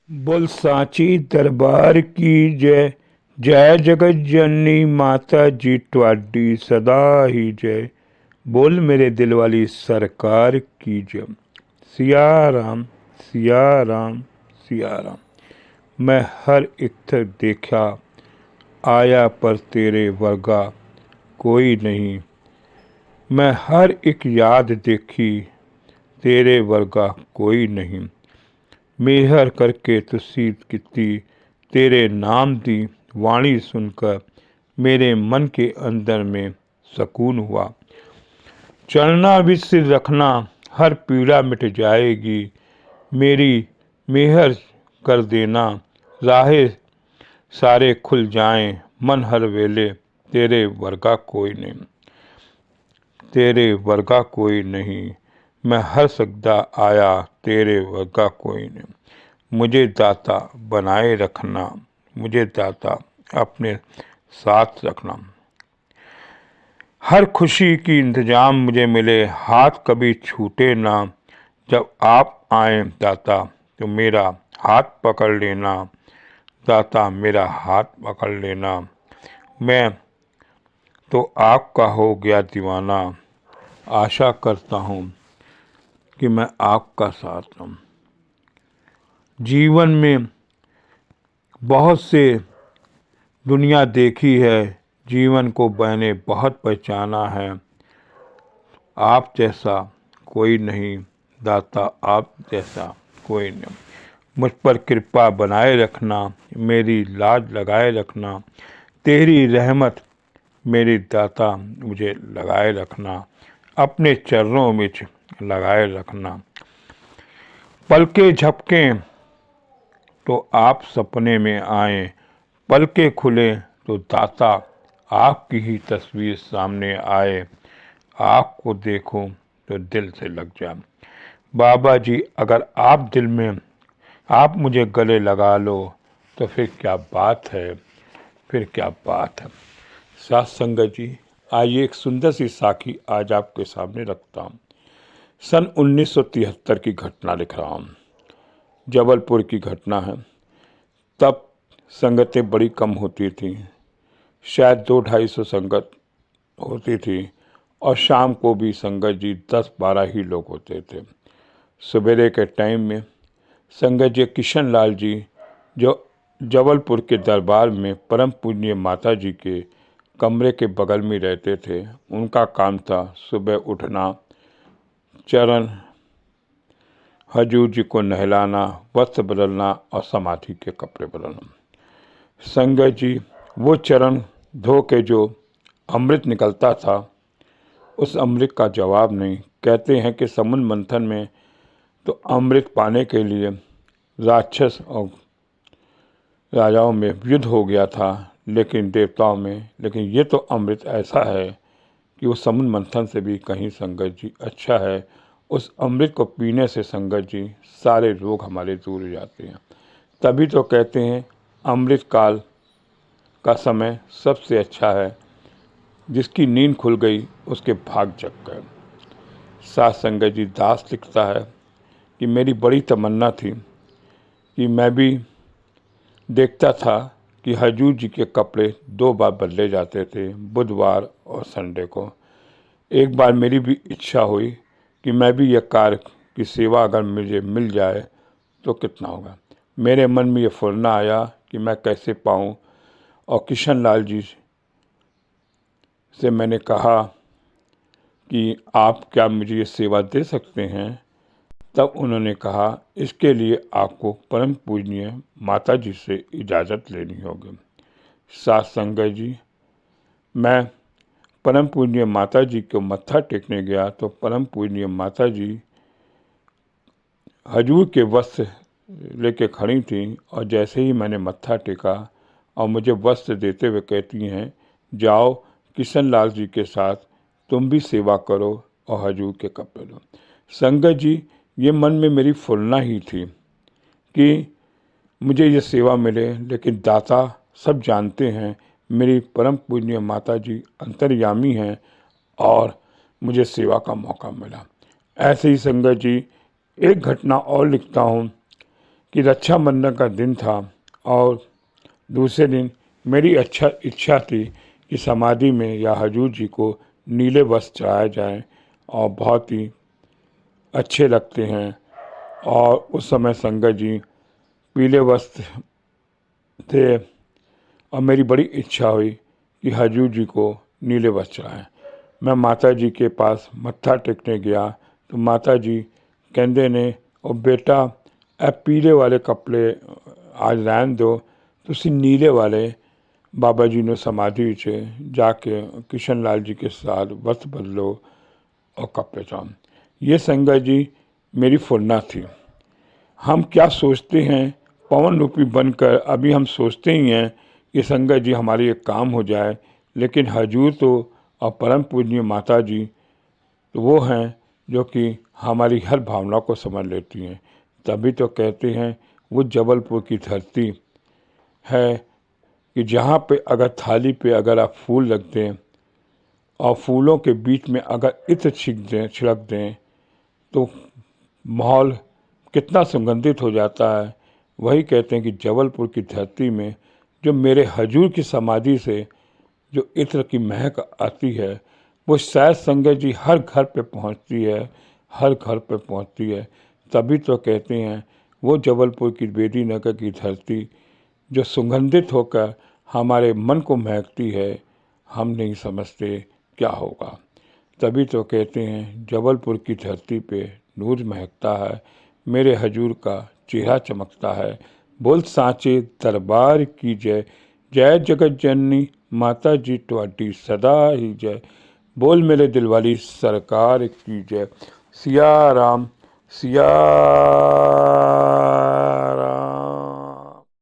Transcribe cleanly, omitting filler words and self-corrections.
बोल सांची दरबार की जय। जय जगत जननी माता जी ट्वाडी सदा ही जय। बोल मेरे दिल वाली सरकार की जय। सिया राम सिया राम सिया राम। मैं हर एक थर देखा आया पर तेरे वर्गा कोई नहीं। मैं हर एक याद देखी तेरे वर्गा कोई नहीं। मेहर करके तुसी किती तेरे नाम दी वाणी सुनकर मेरे मन के अंदर में सकून हुआ। चलना भी सिर रखना हर पीड़ा मिट जाएगी। मेरी मेहर कर देना राहें सारे खुल जाएं। मन हर वेले तेरे वर्गा कोई नहीं। तेरे वर्गा कोई नहीं। मैं हर सजदा आया तेरे वर्गा कोई नहीं। मुझे दाता बनाए रखना। मुझे दाता अपने साथ रखना। हर खुशी की इंतजाम मुझे मिले हाथ कभी छूटे ना। जब आप आए दाता तो मेरा हाथ पकड़ लेना। दाता मेरा हाथ पकड़ लेना। मैं तो आपका हो गया दीवाना। आशा करता हूँ कि मैं आपका साथ दूँ। जीवन में बहुत से दुनिया देखी है। जीवन को मैंने बहुत पहचाना है। आप जैसा कोई नहीं दाता, आप जैसा कोई नहीं। मुझ पर कृपा बनाए रखना। मेरी लाज लगाए रखना। तेरी रहमत मेरी दाता मुझे लगाए रखना। अपने चरणों में लगाए रखना। पलके झपके तो आप सपने में आए। पलके खुले तो दाता आपकी ही तस्वीर सामने आए। आपको देखो तो दिल से लग जाए। बाबा जी अगर आप दिल में आप मुझे गले लगा लो तो फिर क्या बात है, फिर क्या बात है। साथ संगत जी, आइए एक सुंदर सी साखी आज आपके सामने रखता हूँ। सन 1973 की घटना लिख रहा हूँ। जबलपुर की घटना है। तब संगतें बड़ी कम होती थी। शायद 200-250 संगत होती थी और शाम को भी संगत जी 10-12 ही लोग होते थे। सवेरे के टाइम में संगत जी किशन लाल जी जो जबलपुर के दरबार में परम पूज्य माता जी के कमरे के बगल में रहते थे। उनका काम था सुबह उठना, चरण हजूर जी को नहलाना, वस्त्र बदलना और समाधि के कपड़े बदलना। संगत जी वो चरण धो के जो अमृत निकलता था उस अमृत का जवाब नहीं। कहते हैं कि समुद्र मंथन में तो अमृत पाने के लिए राक्षस और राजाओं में युद्ध हो गया था, लेकिन देवताओं में, लेकिन ये तो अमृत ऐसा है कि वो समुद्र मंथन से भी कहीं संगत जी अच्छा है। उस अमृत को पीने से संगत जी सारे रोग हमारे दूर हो जाते हैं। तभी तो कहते हैं अमृत काल का समय सबसे अच्छा है। जिसकी नींद खुल गई उसके भाग जग गए। साथ संगत जी दास लिखता है कि मेरी बड़ी तमन्ना थी कि मैं भी देखता था कि हजूर जी के कपड़े 2 बार बदले जाते थे, बुधवार और संडे को। एक बार मेरी भी इच्छा हुई कि मैं भी यह कार्य की सेवा अगर मुझे मिल जाए तो कितना होगा। मेरे मन में ये फुरना आया कि मैं कैसे पाऊँ, और किशन लाल जी से मैंने कहा कि आप क्या मुझे ये सेवा दे सकते हैं। तब उन्होंने कहा इसके लिए आपको परम पूजनीय माता जी से इजाज़त लेनी होगी। साथ संगत जी, मैं परम पूजनीय माता जी को मत्था टेकने गया तो परम पूजनीय माता जी हजूर के वस्त्र लेके खड़ी थी, और जैसे ही मैंने मत्था टेका और मुझे वस्त्र देते हुए कहती हैं जाओ किशन लाल जी के साथ तुम भी सेवा करो और हजूर के कपड़े लो। संगत जी ये मन में मेरी फुलना ही थी कि मुझे ये सेवा मिले, लेकिन दाता सब जानते हैं मेरी परम पूजनीय माता जी अंतर्यामी हैं और मुझे सेवा का मौका मिला। ऐसे ही संगत जी एक घटना और लिखता हूँ कि रक्षाबंधन का दिन था और दूसरे दिन मेरी इच्छा थी कि समाधि में या हजूर जी को नीले वस्त्र चढ़ाए जाएं और बहुत ही अच्छे लगते हैं। और उस समय संगत जी पीले वस्त्र थे और मेरी बड़ी इच्छा हुई कि हजूर जी को नीले वस्त्र चढ़ाएं। मैं माता जी के पास मत्था टेकने गया तो माता जी कहते ने और बेटा पीले वाले कपड़े आज रहन दो, तुसी नीले वाले बाबा जी ने समाधि विच जाके किशन लाल जी के साथ वस्त्र बदलो और कपड़े चढ़ाओ। ये संगत जी मेरी फुरना थी। हम क्या सोचते हैं, पवन रूपी बनकर अभी हम सोचते ही हैं कि संगत जी हमारी एक काम हो जाए, लेकिन हजूर तो और परम पूजनीय माता जी तो वो हैं जो कि हमारी हर भावना को समझ लेती हैं। तभी तो कहते हैं वो जबलपुर की धरती है कि जहाँ पे अगर थाली पे अगर आप फूल रख दें और फूलों के बीच में अगर इत्र छिड़क दें तो माहौल कितना सुगंधित हो जाता है। वही कहते हैं कि जबलपुर की धरती में जो मेरे हजूर की समाधि से जो इत्र की महक आती है वो शायद संगत जी हर घर पे पहुंचती है, हर घर पे पहुंचती है। तभी तो कहते हैं वो जबलपुर की बेदी नगर की धरती जो सुगंधित होकर हमारे मन को महकती है, हम नहीं समझते क्या होगा। तभी तो कहते हैं जबलपुर की धरती पे नूर महकता है, मेरे हजूर का चेहरा चमकता है। बोल सांचे दरबार की जय, जय जगत जननी माता जी तुहाडी सदा ही जय। बोल मेरे दिल वाली सरकार की जय। सिया राम सिया राम।